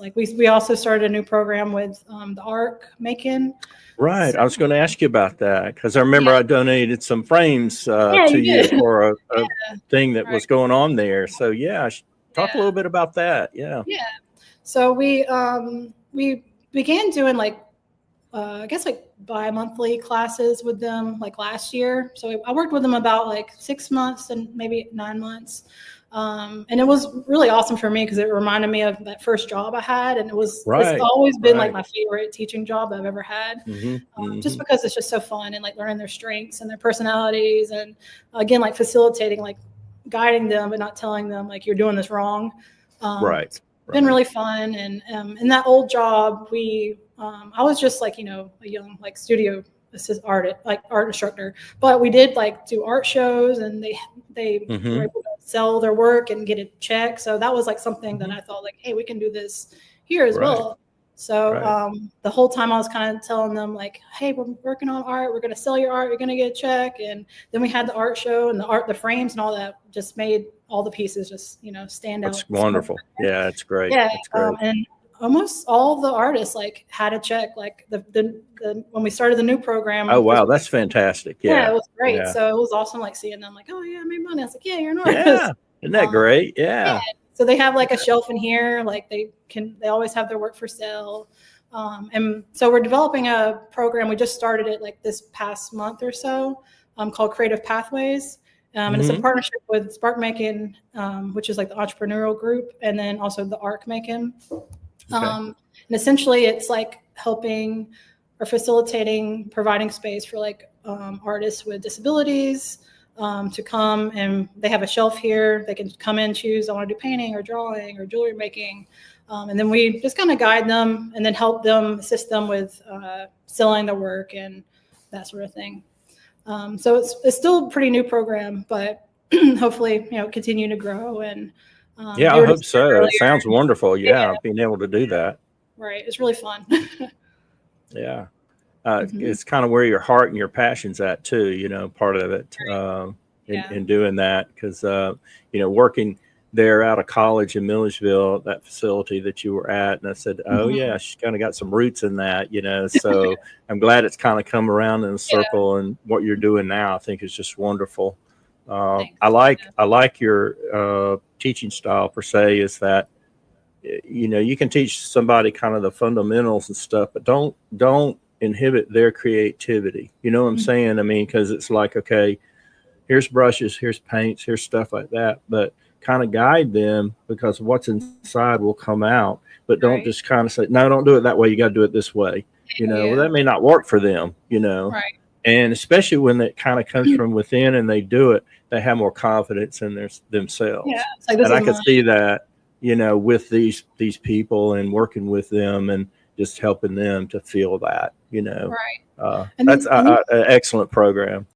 Like we also started a new program with the ARC making. Right. So, I was going to ask you about that because I remember yeah, I donated some frames yeah, to you you did. for a Yeah, thing that right. was going on there. So yeah, talk a Yeah, little bit about that. Yeah. yeah. So we began doing like I guess like bi-monthly classes with them like last year. So I worked with them about like 6 months and maybe 9 months. And it was really awesome for me because it reminded me of that first job I had. And it's Right. always been like Right. my favorite teaching job I've ever had. Mm-hmm. Just Mm-hmm. because it's just so fun and like learning their strengths and their personalities. And again, like facilitating, like guiding them, but not telling them like you're doing this wrong. Right. It's been Right. really fun. And in that old job, I was just like, a young like studio art instructor, but we did like do art shows and they were Mm-hmm. able to sell their work and get a check. So that was like something that Mm-hmm. I thought like, hey, we can do this here as Right. well. So Right. the whole time I was kind of telling them like, hey, we're working on art. We're going to sell your art. You're going to get a check. And then we had the art show and the frames and all that just made all the pieces just, stand out. That's wonderful. Yeah, it's great. Yeah. It's great. And almost all the artists like had a check, like the when we started the new program, Oh, because wow. That's fantastic. yeah, it Yeah. was great. Yeah. So it was awesome, like seeing them, like, oh yeah, I made money. I was like, yeah, you're an artist. Yeah. Isn't that Um, great? yeah. Yeah. So they have like a shelf in here, like they always have their work for sale. And so we're developing a program. We just started it like this past month or so, called Creative Pathways. And it's a Mm-hmm. partnership with Spark Making, which is like the entrepreneurial group, and then also the ARC Making. Okay. And essentially, it's like helping or facilitating, providing space for like artists with disabilities to come, and they have a shelf here. They can come in, choose, I want to do painting or drawing or jewelry making. And then we just kind of guide them and then help them, assist them with selling their work and that sort of thing. So it's still a pretty new program, but hopefully, continue to grow. And Yeah, you I were hope just saying so. It earlier, sounds wonderful. yeah, Yeah, being able to do that. right. It's really fun. Yeah. Hmm. It's kind of where your heart and your passion's at too, part of it, Yeah. in doing that. Because, working there out of college in Milledgeville, that facility that you were at, and I said, oh, Hmm. yeah, she's kind of got some roots in that, so I'm glad it's kind of come around in a Yeah. circle. And what you're doing now, I think is just wonderful. Thanks. I like your teaching style per se, is that you can teach somebody kind of the fundamentals and stuff, but don't inhibit their creativity. You know what I'm Mhm. saying? I mean, because it's like, okay, here's brushes, here's paints, here's stuff like that, but kind of guide them, because what's inside will come out. But don't Right. just kind of say, no, don't do it that way, you got to do it this way. Well, Yeah. that may not work for them. Right. And especially when it kind of comes from within and they do it, they have more confidence in Yeah. themselves. It's like this And is I could mine. see that, with these people and working with them and just helping them to feel that. Right. And That's then an excellent program.